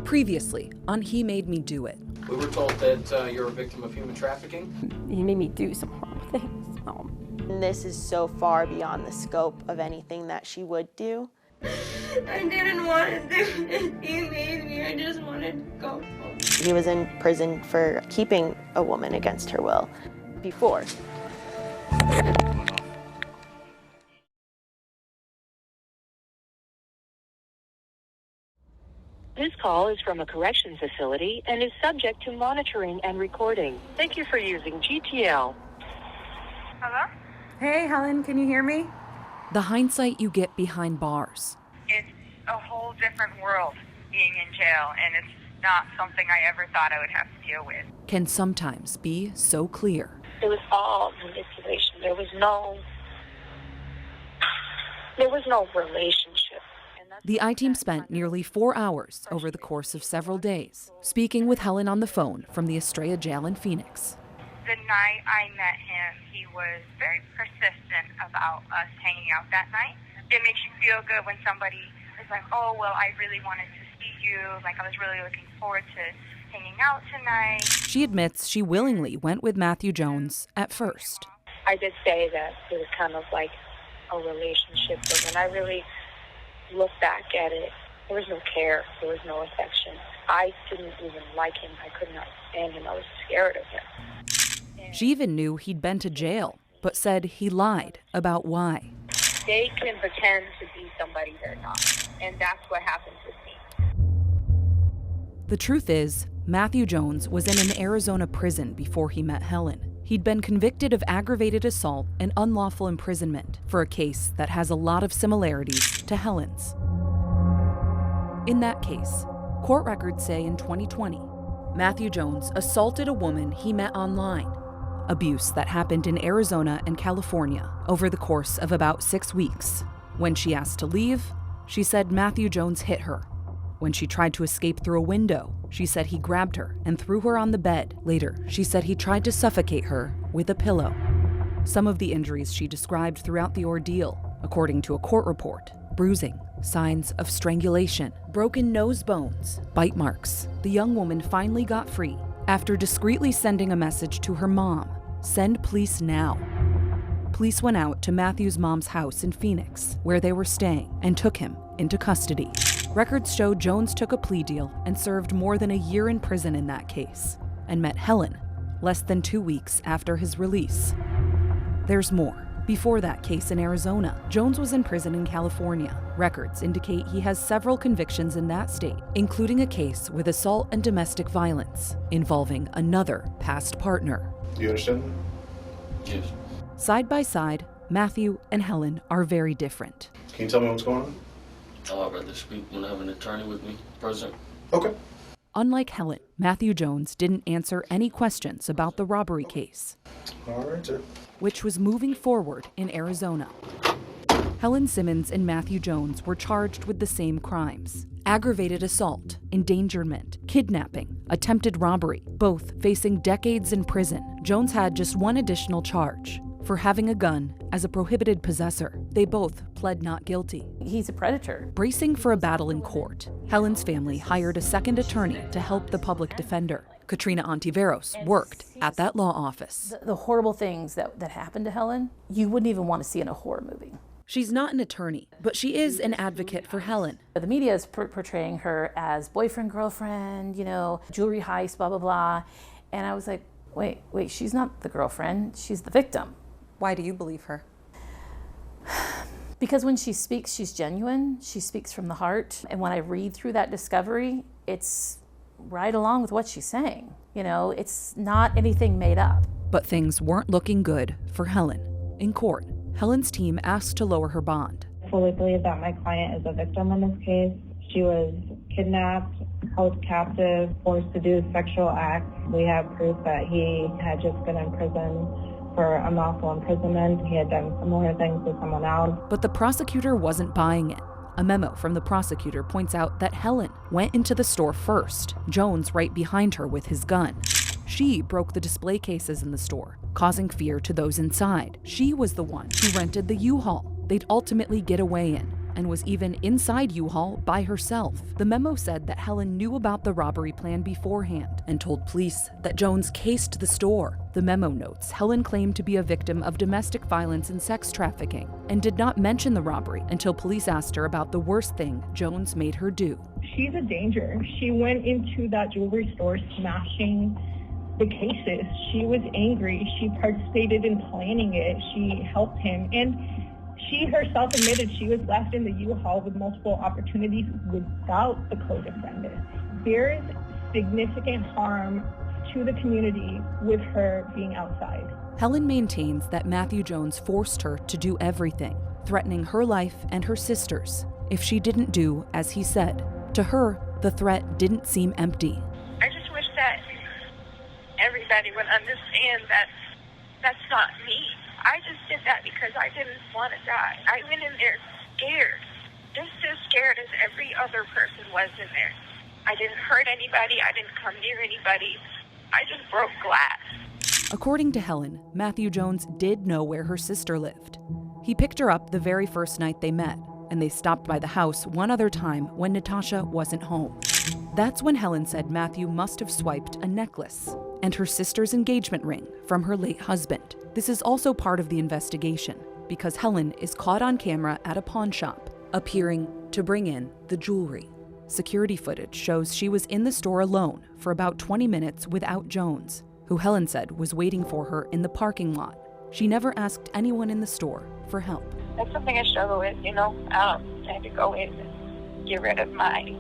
Previously on He Made Me Do It. We were told that you're a victim of human trafficking. He made me do some horrible things. This is so far beyond the scope of anything that she would do. I didn't want to do it. He made me. I just wanted to go home. He was in prison for keeping a woman against her will before. This call is from a correction facility and is subject to monitoring and recording. Thank you for using GTL. Hello? Hey, Helen, can you hear me? The hindsight you get behind bars. It's a whole different world being in jail, and it's not something I ever thought I would have to deal with. Can sometimes be so clear. It was all manipulation. There was no relationship. The I-Team spent nearly 4 hours over the course of several days, speaking with Helen on the phone from the Estrella jail in Phoenix. The night I met him, he was very persistent about us hanging out that night. It makes you feel good when somebody is like, oh, well, I really wanted to see you. Like, I was really looking forward to hanging out tonight. She admits she willingly went with Matthew Jones at first. I did say that it was kind of like a relationship, but when I really look back at it, there was no care, there was no affection. I didn't even like him. I could not stand him. I was scared of him. She even knew he'd been to jail, but said he lied about why. They can pretend to be somebody they're not, and that's what happened with me. The truth is, Matthew Jones was in an Arizona prison before he met Helen. He'd been convicted of aggravated assault and unlawful imprisonment for a case that has a lot of similarities to Helen's. In that case, court records say in 2020, Matthew Jones assaulted a woman he met online. Abuse that happened in Arizona and California over the course of about 6 weeks. When she asked to leave, she said Matthew Jones hit her. When she tried to escape through a window, she said he grabbed her and threw her on the bed. Later, she said he tried to suffocate her with a pillow. Some of the injuries she described throughout the ordeal, according to a court report: bruising, signs of strangulation, broken nose bones, bite marks. The young woman finally got free after discreetly sending a message to her mom: "Send police now." Police went out to Matthew's mom's house in Phoenix, where they were staying, and took him into custody. Records show Jones took a plea deal and served more than a year in prison in that case, and met Helen less than 2 weeks after his release. There's more. Before that case in Arizona, Jones was in prison in California. Records indicate he has several convictions in that state, including a case with assault and domestic violence involving another past partner. Do you understand? Yes. Side by side, Matthew and Helen are very different. Can you tell me what's going on? I'd rather speak when I have an attorney with me present. Okay. Unlike Helen, Matthew Jones didn't answer any questions about the robbery case, All right, sir. which was moving forward in Arizona. Helen Simmons and Matthew Jones were charged with the same crimes: aggravated assault, endangerment, kidnapping, attempted robbery, both facing decades in prison. Jones had just one additional charge: for having a gun as a prohibited possessor. They both pled not guilty. He's a predator. Bracing for a battle in court, Helen's family hired a second attorney to help the public defender. Katrina Ontiveros worked at that law office. The horrible things that happened to Helen, you wouldn't even want to see in a horror movie. She's not an attorney, but she is an advocate for Helen. The media is portraying her as boyfriend, girlfriend, jewelry heist, blah, blah, blah. And I was like, wait, she's not the girlfriend, she's the victim. Why do you believe her? Because when she speaks, she's genuine. She speaks from the heart. And when I read through that discovery, it's right along with what she's saying. It's not anything made up. But things weren't looking good for Helen. In court, Helen's team asked to lower her bond. I fully believe that my client is a victim in this case. She was kidnapped, held captive, forced to do sexual acts. We have proof that he had just been in prison for unlawful imprisonment. He had done similar things with someone else. But the prosecutor wasn't buying it. A memo from the prosecutor points out that Helen went into the store first, Jones right behind her with his gun. She broke the display cases in the store, causing fear to those inside. She was the one who rented the U-Haul they'd ultimately get away in. and was even inside U-Haul by herself. The memo said that Helen knew about the robbery plan beforehand and told police that Jones cased the store. The memo notes Helen claimed to be a victim of domestic violence and sex trafficking and did not mention the robbery until police asked her about the worst thing Jones made her do. She's a danger. She went into that jewelry store smashing the cases. She was angry. She participated in planning it. She helped him. And she herself admitted she was left in the U-Haul with multiple opportunities without the co-defendant. There is significant harm to the community with her being outside. Helen maintains that Matthew Jones forced her to do everything, threatening her life and her sister's if she didn't do as he said. To her, the threat didn't seem empty. I just wish that everybody would understand that that's not me. I just did that because I didn't want to die. I went in there scared, just as scared as every other person was in there. I didn't hurt anybody. I didn't come near anybody. I just broke glass. According to Helen, Matthew Jones did know where her sister lived. He picked her up the very first night they met, and they stopped by the house one other time when Natasha wasn't home. That's when Helen said Matthew must have swiped a necklace and her sister's engagement ring from her late husband. This is also part of the investigation because Helen is caught on camera at a pawn shop, appearing to bring in the jewelry. Security footage shows she was in the store alone for about 20 minutes without Jones, who Helen said was waiting for her in the parking lot. She never asked anyone in the store for help. That's something I struggle with, I had to go in and get rid of my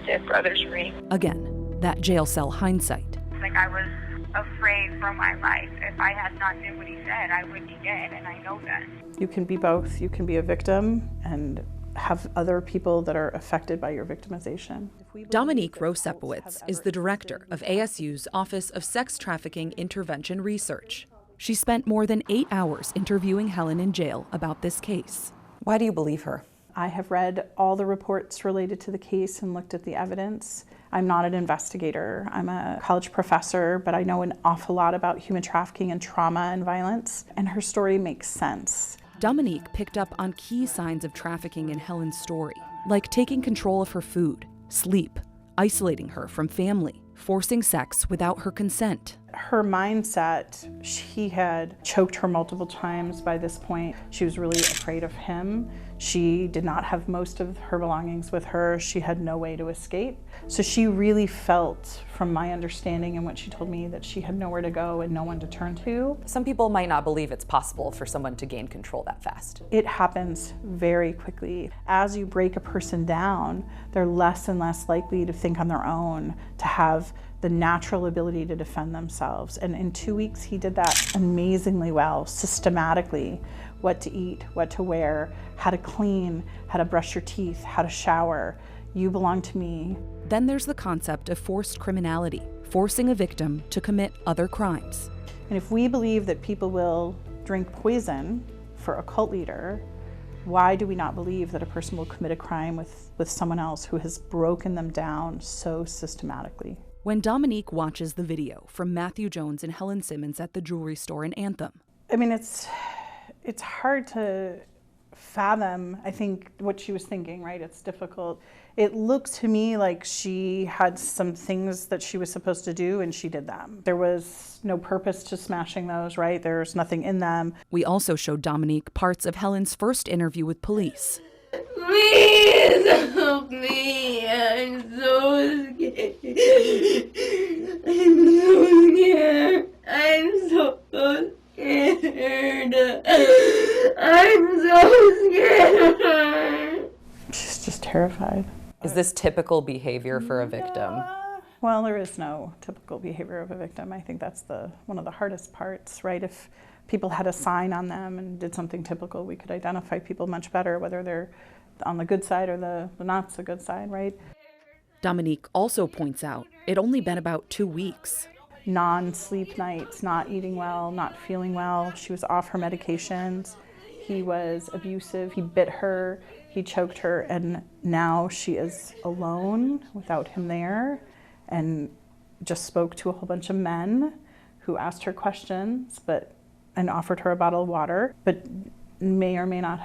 dead brother's ring. Again, that jail cell hindsight. Like, I was afraid for my life. If I had not done what he said, I would be dead, and I know that. You can be both. You can be a victim and have other people that are affected by your victimization. Dominique Rosepowitz is the director of ASU's Office of Sex Trafficking Intervention Research. She spent more than 8 hours interviewing Helen in jail about this case. Why do you believe her? I have read all the reports related to the case and looked at the evidence. I'm not an investigator. I'm a college professor, but I know an awful lot about human trafficking and trauma and violence, and her story makes sense. Dominique picked up on key signs of trafficking in Helen's story, like taking control of her food, sleep, isolating her from family, forcing sex without her consent. Her mindset, he had choked her multiple times by this point. She was really afraid of him. She did not have most of her belongings with her. She had no way to escape. So she really felt, from my understanding and what she told me, that she had nowhere to go and no one to turn to. Some people might not believe it's possible for someone to gain control that fast. It happens very quickly. As you break a person down, they're less and less likely to think on their own, to have the natural ability to defend themselves. And in 2 weeks, he did that amazingly well, systematically. What to eat, what to wear, how to clean, how to brush your teeth, how to shower. You belong to me. Then there's the concept of forced criminality, forcing a victim to commit other crimes. And if we believe that people will drink poison for a cult leader, why do we not believe that a person will commit a crime with someone else who has broken them down so systematically? When Dominique watches the video from Matthew Jones and Helen Simmons at the jewelry store in Anthem. I mean, it's hard to fathom, I think, what she was thinking, right? It's difficult. It looks to me like she had some things that she was supposed to do and she did them. There was no purpose to smashing those, right? There's nothing in them. We also showed Dominique parts of Helen's first interview with police. Please help me. I'm so scared. I'm so scared. I'm so scared. I'm so scared. She's just terrified. Is this typical behavior for a victim? Well, there is no typical behavior of a victim. I think that's one of the hardest parts, right? If people had a sign on them and did something typical, we could identify people much better, whether they're on the good side or the not so good side, right? Dominique also points out it'd only been about 2 weeks. Non-sleep nights, not eating well, not feeling well. She was off her medications. He was abusive. He bit her, he choked her, and now she is alone without him there and just spoke to a whole bunch of men who asked her questions and offered her a bottle of water, but may or may not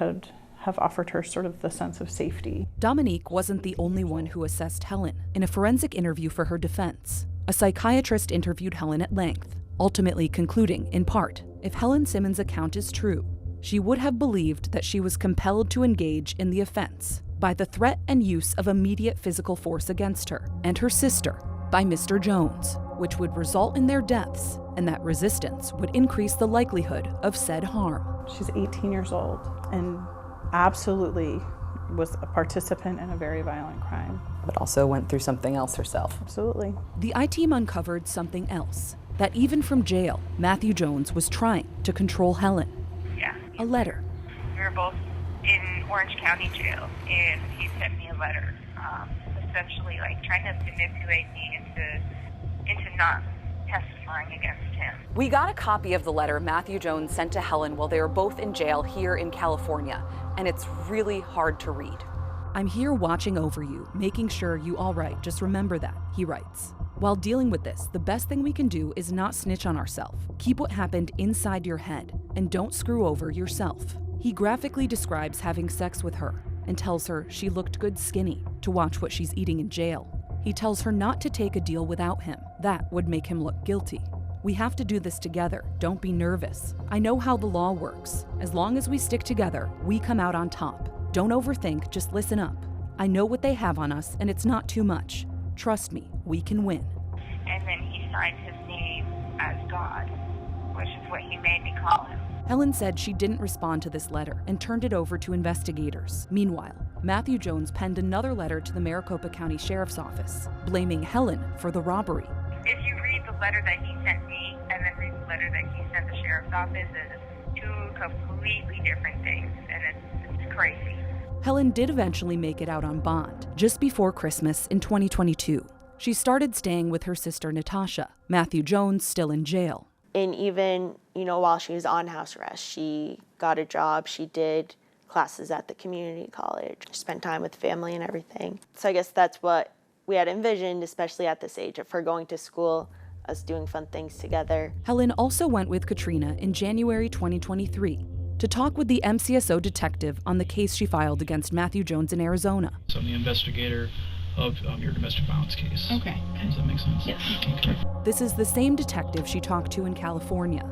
have offered her sort of the sense of safety. Dominique wasn't the only one who assessed Helen in a forensic interview for her defense. A psychiatrist interviewed Helen at length, ultimately concluding, in part, if Helen Simmons' account is true, she would have believed that she was compelled to engage in the offense by the threat and use of immediate physical force against her and her sister by Mr. Jones, which would result in their deaths, and that resistance would increase the likelihood of said harm. She's 18 years old and absolutely was a participant in a very violent crime. But also went through something else herself. Absolutely. The I-Team uncovered something else, that even from jail, Matthew Jones was trying to control Helen. Yeah. A letter. We were both in Orange County Jail, and he sent me a letter, essentially like trying to manipulate me into not testifying against him. We got a copy of the letter Matthew Jones sent to Helen while they were both in jail here in California, and it's really hard to read. I'm here watching over you, making sure you all right. Just remember that, he writes. While dealing with this, the best thing we can do is not snitch on ourselves. Keep what happened inside your head, and don't screw over yourself. He graphically describes having sex with her and tells her she looked good skinny to watch what she's eating in jail. He tells her not to take a deal without him. That would make him look guilty. We have to do this together. Don't be nervous. I know how the law works. As long as we stick together, we come out on top. Don't overthink, just listen up. I know what they have on us, and it's not too much. Trust me, we can win. And then he signed his name as God, which is what he made me call him. Helen said she didn't respond to this letter and turned it over to investigators. Meanwhile, Matthew Jones penned another letter to the Maricopa County Sheriff's Office, blaming Helen for the robbery. If you read the letter that he sent me and then read the letter that he sent the Sheriff's Office, it's two completely different things, and it's crazy. Helen did eventually make it out on bond, just before Christmas in 2022. She started staying with her sister Natasha, Matthew Jones still in jail. And even, while she was on house arrest, she got a job. She did classes at the community college, spent time with family and everything. So I guess that's what we had envisioned, especially at this age, of her going to school, us doing fun things together. Helen also went with Katrina in January 2023 to talk with the MCSO detective on the case she filed against Matthew Jones in Arizona. So I'm the investigator of your domestic violence case. Okay. Does that make sense? Yes. Okay. This is the same detective she talked to in California.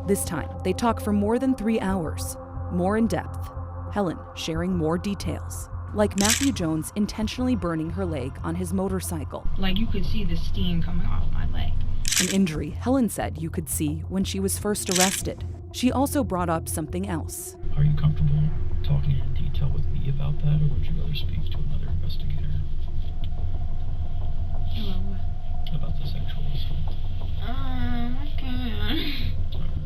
This time, they talk for more than 3 hours, more in depth. Helen sharing more details, like Matthew Jones intentionally burning her leg on his motorcycle. Like you could see the steam coming off my leg. An injury Helen said you could see when she was first arrested. She also brought up something else. Are you comfortable talking in detail with me about that, or would you rather speak to another investigator? About the sexual assault. Okay.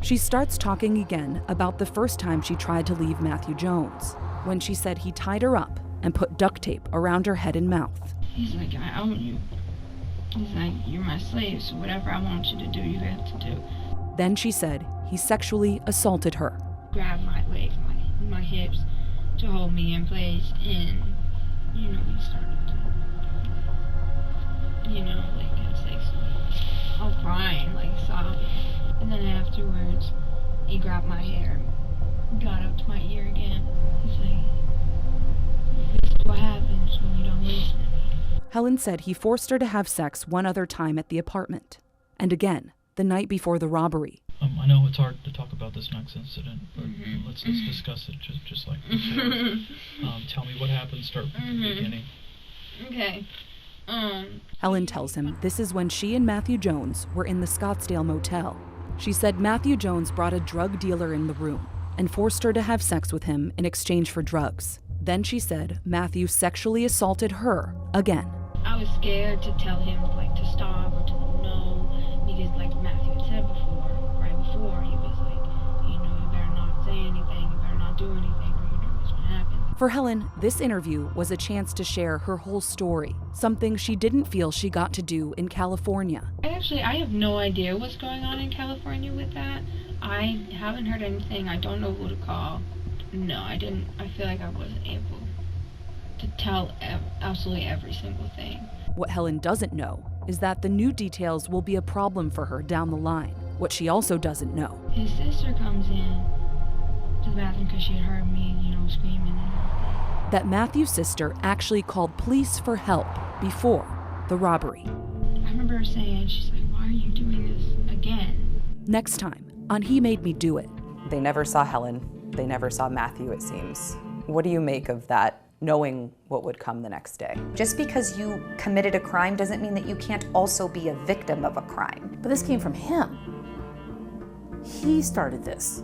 She starts talking again about the first time she tried to leave Matthew Jones, when she said he tied her up and put duct tape around her head and mouth. He's like, I own you. He's like, you're my slave, so whatever I want you to do, you have to do. Then she said he sexually assaulted her. Grabbed my legs, my hips, to hold me in place, and, we started to, have sex with me. I was crying, sobbing. And then afterwards, he grabbed my hair, got up to my ear again. He's like, this is what happens when you don't listen. Helen said he forced her to have sex one other time at the apartment, and again, the night before the robbery. I know it's hard to talk about this next incident, but let's discuss it just like before. Tell me what happened. Start from the beginning. Okay. Helen tells him this is when she and Matthew Jones were in the Scottsdale motel. She said Matthew Jones brought a drug dealer in the room and forced her to have sex with him in exchange for drugs. Then she said Matthew sexually assaulted her again. I was scared to tell him to stop or to no, because Matthew had said right before, he was like, you better not say anything, you better not do anything, or you know what's going to happen. For Helen, this interview was a chance to share her whole story, something she didn't feel she got to do in California. Actually, I have no idea what's going on in California with that. I haven't heard anything. I don't know who to call. No, I didn't. I feel like I wasn't able to tell absolutely every single thing. What Helen doesn't know is that the new details will be a problem for her down the line. What she also doesn't know. His sister comes in to the bathroom because she had heard me, screaming and everything. That Matthew's sister actually called police for help before the robbery. I remember her saying, she's like, why are you doing this again? Next time on He Made Me Do It. They never saw Helen. They never saw Matthew, it seems. What do you make of that, knowing what would come the next day? Just because you committed a crime doesn't mean that you can't also be a victim of a crime. But this came from him. He started this.